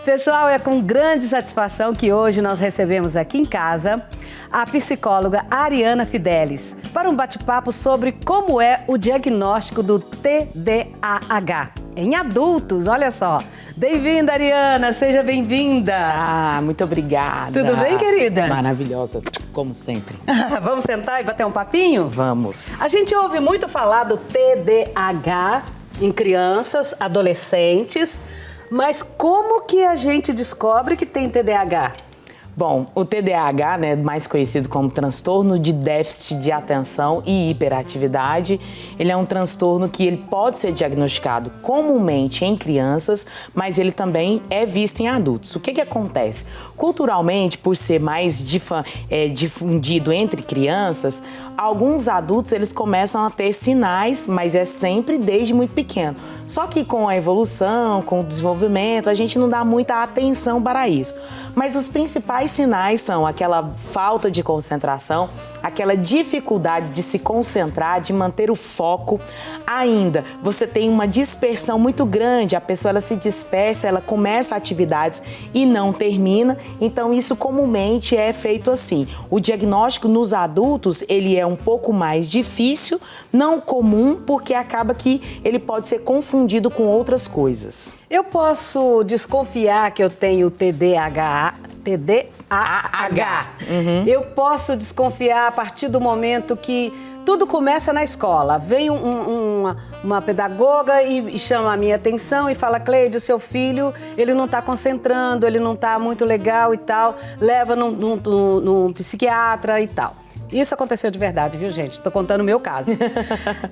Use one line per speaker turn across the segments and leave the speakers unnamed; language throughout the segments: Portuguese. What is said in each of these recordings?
Pessoal, é com grande satisfação que hoje nós recebemos aqui em casa a psicóloga Ariana Fidelis para um bate-papo sobre como é o diagnóstico do TDAH em adultos. Olha só. Bem-vinda, Ariana, seja bem-vinda.
Muito obrigada.
Tudo bem, querida?
Maravilhosa, como sempre.
Vamos sentar e bater um papinho?
Vamos.
A gente ouve muito falar do TDAH em crianças, adolescentes, mas como que a gente descobre que tem TDAH?
Bom, o TDAH, né, mais conhecido como transtorno de déficit de atenção e hiperatividade, ele é um transtorno que ele pode ser diagnosticado comumente em crianças, mas ele também é visto em adultos. O que acontece? Culturalmente, por ser mais difundido entre crianças, alguns adultos eles começam a ter sinais, mas é sempre desde muito pequeno. Só que com a evolução, com o desenvolvimento, a gente não dá muita atenção para isso. Mas os principais sinais são aquela falta de concentração, aquela dificuldade de se concentrar, de manter o foco. Ainda, você tem uma dispersão muito grande, a pessoa ela se dispersa, ela começa atividades e não termina. Então, isso comumente é feito assim. O diagnóstico nos adultos, ele é um pouco mais difícil, não comum, porque acaba que ele pode ser confundido com outras coisas.
Eu posso desconfiar que eu tenho TDAH?
Uhum.
Eu posso desconfiar a partir do momento que tudo começa na escola. Vem uma pedagoga e chama a minha atenção e fala: Cleide, o seu filho, ele não está concentrando, ele não está muito legal e tal, leva num psiquiatra e tal. Isso aconteceu de verdade, viu, gente? Tô contando o meu caso.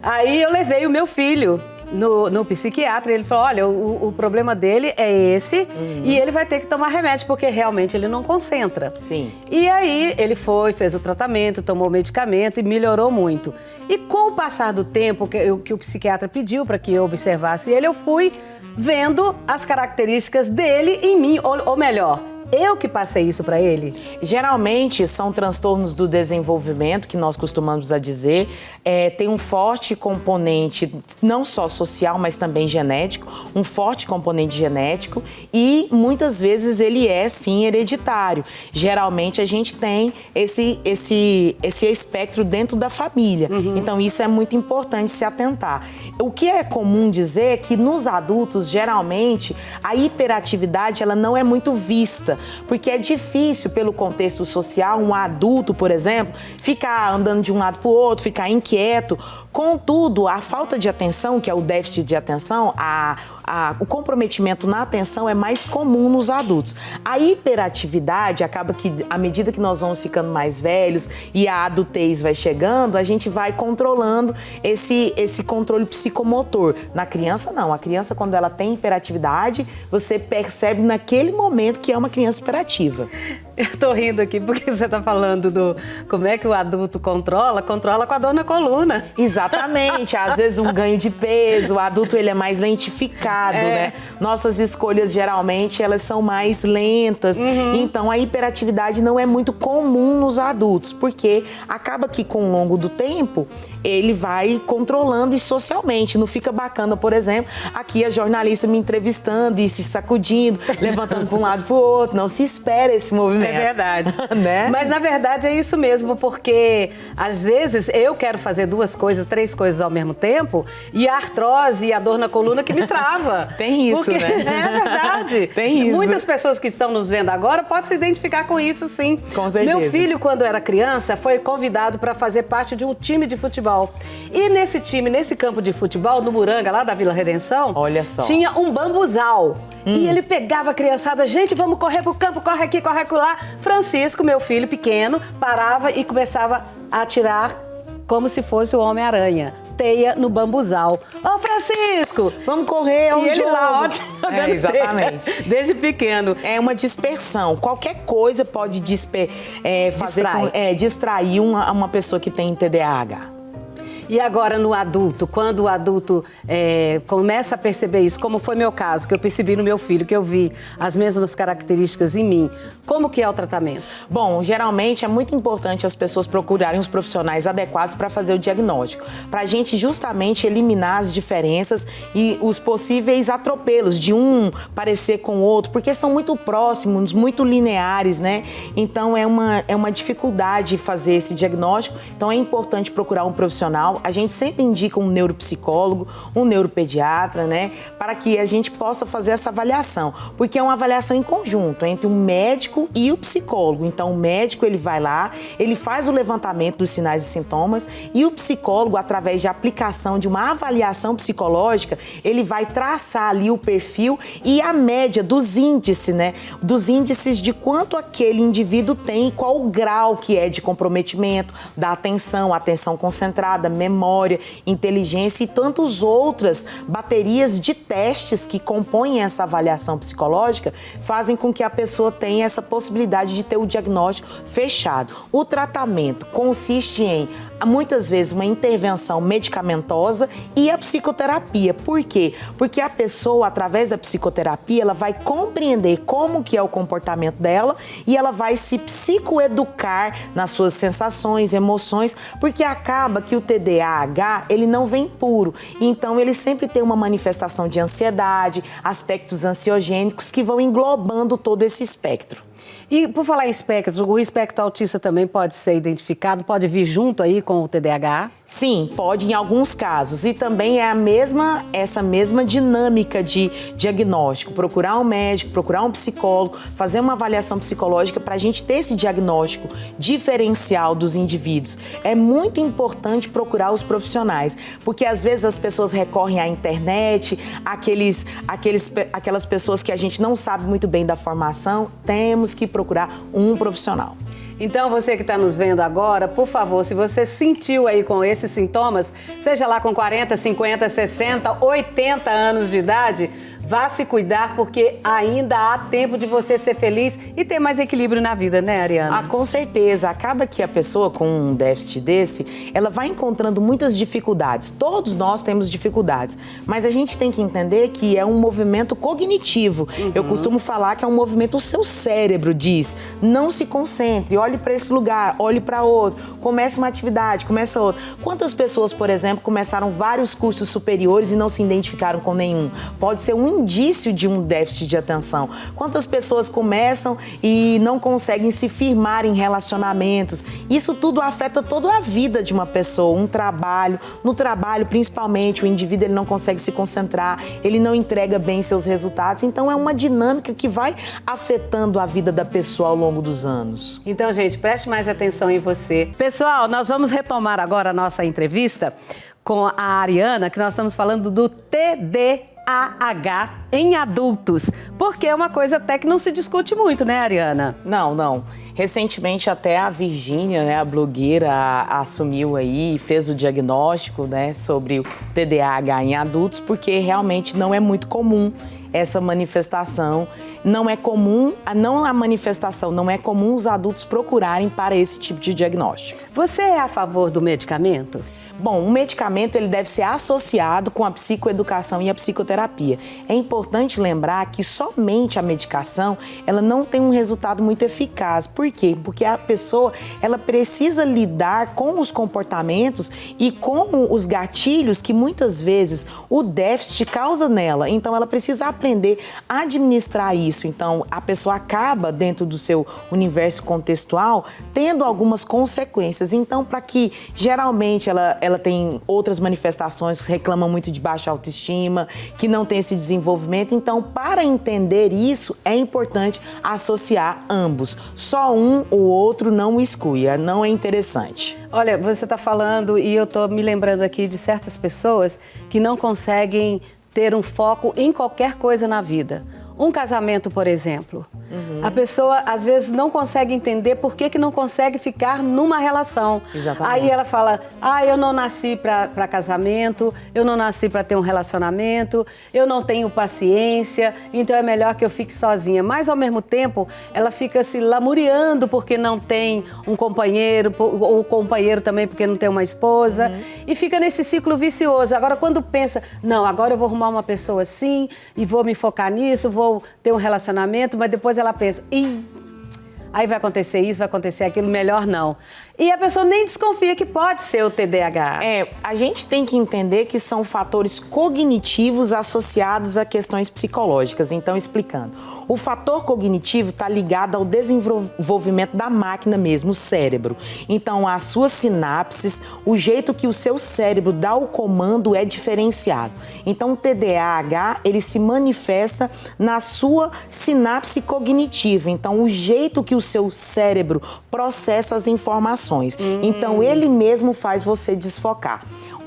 Aí eu levei o meu filho no psiquiatra e ele falou: olha, o problema dele é esse e ele vai ter que tomar remédio porque realmente ele não concentra.
Sim.
E aí ele fez o tratamento, tomou o medicamento e melhorou muito. E com o passar do tempo que o psiquiatra pediu para que eu observasse ele, eu fui vendo as características dele em mim, ou melhor, eu que passei isso para ele?
Geralmente são transtornos do desenvolvimento, que nós costumamos dizer, tem um forte componente não só social, mas também genético, um forte componente genético e muitas vezes ele é sim hereditário. Geralmente a gente tem esse espectro dentro da família, então isso é muito importante se atentar. O que é comum dizer é que nos adultos, geralmente, a hiperatividade ela não é muito vista, porque é difícil, pelo contexto social, um adulto, por exemplo, ficar andando de um lado para o outro, ficar inquieto. Contudo, a falta de atenção, que é o déficit de atenção, o comprometimento na atenção é mais comum nos adultos. A hiperatividade acaba que, à medida que nós vamos ficando mais velhos e a adultez vai chegando, a gente vai controlando esse controle psicomotor. Na criança, não. A criança, quando ela tem hiperatividade, você percebe naquele momento que é uma criança hiperativa.
Eu tô rindo aqui porque você tá falando do como é que o adulto controla com a dor na coluna.
Exatamente, às vezes um ganho de peso, o adulto ele é mais lentificado, né? Nossas escolhas geralmente elas são mais lentas, então a hiperatividade não é muito comum nos adultos, porque acaba que com o longo do tempo ele vai controlando e socialmente, não fica bacana, por exemplo, aqui a jornalista me entrevistando e se sacudindo, levantando para um lado para o outro, não se espera esse movimento.
É verdade.
Né?
Mas na verdade é isso mesmo, porque às vezes eu quero fazer 2 coisas, 3 coisas ao mesmo tempo e a artrose e a dor na coluna que me trava.
Tem isso,
porque,
né?
É verdade.
Tem isso.
Muitas pessoas que estão nos vendo agora podem se identificar com isso, sim.
Com certeza.
Meu filho, quando era criança, foi convidado para fazer parte de um time de futebol. E nesse campo de futebol, no Muranga, lá da Vila Redenção,
olha só,
tinha um bambuzal. E ele pegava a criançada, gente, vamos correr pro campo, corre aqui, corre lá. Francisco, meu filho pequeno, parava e começava a atirar como se fosse o Homem-Aranha. Teia no bambuzal. Ô, Francisco!
Vamos correr, é um
ele
jogo.
lá, ótimo,
exatamente.
Teia, desde pequeno.
É uma dispersão. Qualquer coisa pode distrair uma pessoa que tem TDAH.
E agora no adulto, quando o adulto começa a perceber isso, como foi meu caso, que eu percebi no meu filho, que eu vi as mesmas características em mim, como que é o tratamento?
Bom, geralmente é muito importante as pessoas procurarem os profissionais adequados para fazer o diagnóstico, para a gente justamente eliminar as diferenças e os possíveis atropelos de um parecer com o outro, porque são muito próximos, muito lineares, né? Então é uma dificuldade fazer esse diagnóstico, então é importante procurar um profissional. A gente sempre indica um neuropsicólogo, um neuropediatra, né? Para que a gente possa fazer essa avaliação, porque é uma avaliação em conjunto entre o médico e o psicólogo. Então o médico, ele vai lá, ele faz o levantamento dos sinais e sintomas e o psicólogo, através de aplicação de uma avaliação psicológica, ele vai traçar ali o perfil e a média dos índices, né? Dos índices de quanto aquele indivíduo tem e qual o grau que é de comprometimento da atenção concentrada, memória, inteligência e tantas outras baterias de testes que compõem essa avaliação psicológica, fazem com que a pessoa tenha essa possibilidade de ter o diagnóstico fechado. O tratamento consiste em, muitas vezes, uma intervenção medicamentosa e a psicoterapia. Por quê? Porque a pessoa, através da psicoterapia, ela vai compreender como que é o comportamento dela e ela vai se psicoeducar nas suas sensações, emoções, porque acaba que o TDAH, ele não vem puro. Então, ele sempre tem uma manifestação de ansiedade, aspectos ansiogênicos que vão englobando todo esse espectro.
E por falar em espectro, o espectro autista também pode ser identificado, pode vir junto aí com o TDAH?
Sim, pode em alguns casos. E também é essa mesma dinâmica de diagnóstico. Procurar um médico, procurar um psicólogo, fazer uma avaliação psicológica para a gente ter esse diagnóstico diferencial dos indivíduos. É muito importante procurar os profissionais, porque às vezes as pessoas recorrem à internet, aquelas pessoas que a gente não sabe muito bem da formação. Temos que procurar um profissional.
Então, você que está nos vendo agora, por favor, se você sentiu aí com esses sintomas, seja lá com 40, 50, 60, 80 anos de idade, vá se cuidar, porque ainda há tempo de você ser feliz e ter mais equilíbrio na vida, né, Ariana?
Ah, com certeza. Acaba que a pessoa com um déficit desse, ela vai encontrando muitas dificuldades. Todos nós temos dificuldades, mas a gente tem que entender que é um movimento cognitivo. Eu costumo falar que é um movimento, o seu cérebro diz, não se concentre, olhe para esse lugar, olhe para outro, comece uma atividade, começa outra. Quantas pessoas, por exemplo, começaram vários cursos superiores e não se identificaram com nenhum? Pode ser um indício de um déficit de atenção. Quantas pessoas começam e não conseguem se firmar em relacionamentos? Isso tudo afeta toda a vida de uma pessoa, um trabalho. No trabalho, principalmente, o indivíduo ele não consegue se concentrar, ele não entrega bem seus resultados. Então, é uma dinâmica que vai afetando a vida da pessoa ao longo dos anos.
Então, gente, preste mais atenção em você. Pessoal, nós vamos retomar agora a nossa entrevista com a Ariana, que nós estamos falando do TDAH em adultos, porque é uma coisa até que não se discute muito, né, Ariana?
Não. Recentemente até a Virgínia, né, a blogueira, assumiu aí e fez o diagnóstico, né, sobre o TDAH em adultos, porque realmente não é muito comum essa manifestação. Não é comum os adultos procurarem para esse tipo de diagnóstico.
Você é a favor do medicamento?
Bom, o medicamento ele deve ser associado com a psicoeducação e a psicoterapia. É importante lembrar que somente a medicação, ela não tem um resultado muito eficaz. Por quê? Porque a pessoa, ela precisa lidar com os comportamentos e com os gatilhos que muitas vezes o déficit causa nela. Então, ela precisa aprender a administrar isso. Então, a pessoa acaba, dentro do seu universo contextual, tendo algumas consequências. Então, para que geralmente ela tem outras manifestações, reclama muito de baixa autoestima, que não tem esse desenvolvimento. Então, para entender isso, é importante associar ambos. Só um ou outro não exclui, não é interessante.
Olha, você está falando e eu estou me lembrando aqui de certas pessoas que não conseguem ter um foco em qualquer coisa na vida. Um casamento, por exemplo. A pessoa, às vezes, não consegue entender por que não consegue ficar numa relação.
Exatamente.
Aí ela fala, eu não nasci para casamento, eu não nasci para ter um relacionamento, eu não tenho paciência, então é melhor que eu fique sozinha. Mas, ao mesmo tempo, ela fica se lamuriando porque não tem um companheiro, ou o companheiro também porque não tem uma esposa, e fica nesse ciclo vicioso. Agora, quando pensa, não, agora eu vou arrumar uma pessoa assim, e vou me focar nisso, vou ter um relacionamento, mas depois ela pensa, aí vai acontecer isso, vai acontecer aquilo, melhor não. E a pessoa nem desconfia que pode ser o TDAH.
A gente tem que entender que são fatores cognitivos associados a questões psicológicas. Então, explicando. O fator cognitivo está ligado ao desenvolvimento da máquina mesmo, o cérebro. Então, as suas sinapses, o jeito que o seu cérebro dá o comando é diferenciado. Então, o TDAH, ele se manifesta na sua sinapse cognitiva. Então, o jeito que o seu cérebro processa as informações. Então, ele mesmo faz você desfocar.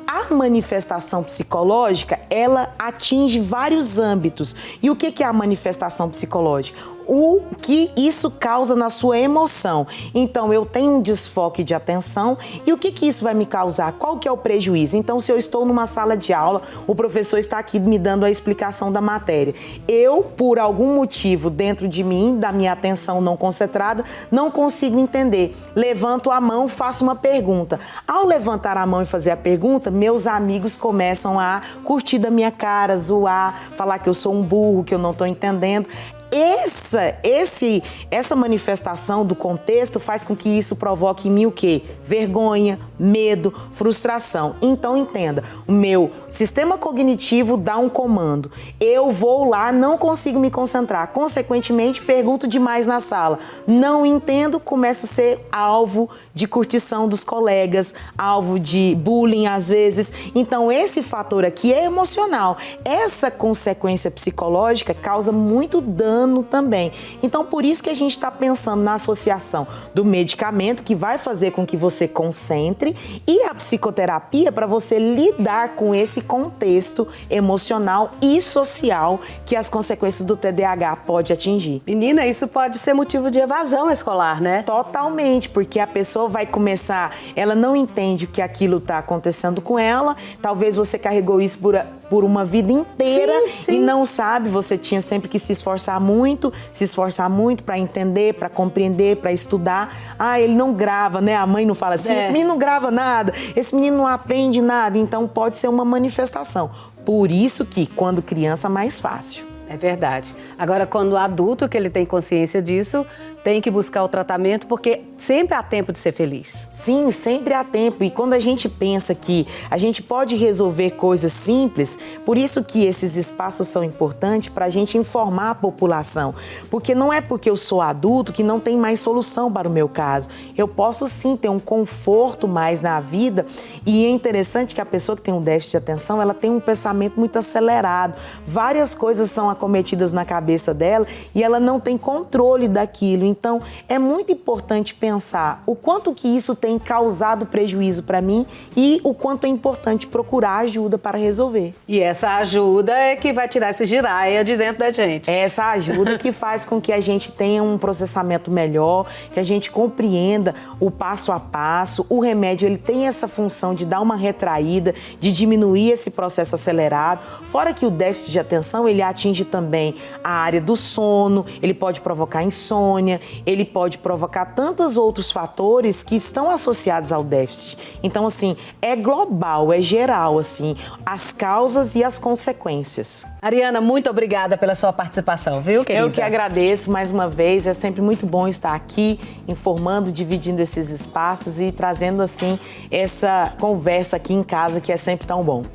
A manifestação psicológica, ela atinge vários âmbitos. E o que é a manifestação psicológica? O que isso causa na sua emoção. Então, eu tenho um desfoque de atenção e o que isso vai me causar? Qual que é o prejuízo? Então, se eu estou numa sala de aula, o professor está aqui me dando a explicação da matéria. Eu, por algum motivo dentro de mim, da minha atenção não concentrada, não consigo entender. Levanto a mão, faço uma pergunta. Ao levantar a mão e fazer a pergunta, meus amigos começam a curtir da minha cara, zoar, falar que eu sou um burro, que eu não estou entendendo. Essa manifestação do contexto faz com que isso provoque em mim o quê? Vergonha, medo, frustração. Então, entenda, o meu sistema cognitivo dá um comando. Eu vou lá, não consigo me concentrar. Consequentemente, pergunto demais na sala. Não entendo, começo a ser alvo de curtição dos colegas, alvo de bullying às vezes. Então, esse fator aqui é emocional. Essa consequência psicológica causa muito dano também. Então, por isso que a gente está pensando na associação do medicamento, que vai fazer com que você concentre, e a psicoterapia para você lidar com esse contexto emocional e social que as consequências do TDAH pode atingir.
Menina, isso pode ser motivo de evasão escolar, né?
Totalmente, porque a pessoa vai começar, ela não entende que aquilo está acontecendo com ela, talvez você carregou isso por uma vida inteira e não sabe, você tinha sempre que se esforçar muito para entender, para compreender, para estudar. Ele não grava, né? A mãe não fala assim, esse menino não grava nada, esse menino não aprende nada, então pode ser uma manifestação. Por isso que, quando criança, mais fácil.
É verdade. Agora, quando adulto, que ele tem consciência disso, tem que buscar o tratamento, porque sempre há tempo de ser feliz.
Sim, sempre há tempo. E quando a gente pensa que a gente pode resolver coisas simples, por isso que esses espaços são importantes para a gente informar a população. Porque não é porque eu sou adulto que não tem mais solução para o meu caso. Eu posso sim ter um conforto mais na vida. E é interessante que a pessoa que tem um déficit de atenção, ela tem um pensamento muito acelerado. Várias coisas são acometidas na cabeça dela e ela não tem controle daquilo. Então, é muito importante pensar o quanto que isso tem causado prejuízo para mim e o quanto é importante procurar ajuda para resolver.
E essa ajuda é que vai tirar esse giraia de dentro da gente.
É essa ajuda que faz com que a gente tenha um processamento melhor, que a gente compreenda o passo a passo. O remédio, ele tem essa função de dar uma retraída, de diminuir esse processo acelerado. Fora que o déficit de atenção, ele atinge também a área do sono, ele pode provocar insônia, ele pode provocar tantos outros fatores que estão associados ao déficit. Então, assim, é global, é geral, assim, as causas e as consequências.
Ariana, muito obrigada pela sua participação, viu, querida?
Eu que agradeço mais uma vez, é sempre muito bom estar aqui, informando, dividindo esses espaços e trazendo, assim, essa conversa aqui em casa que é sempre tão bom.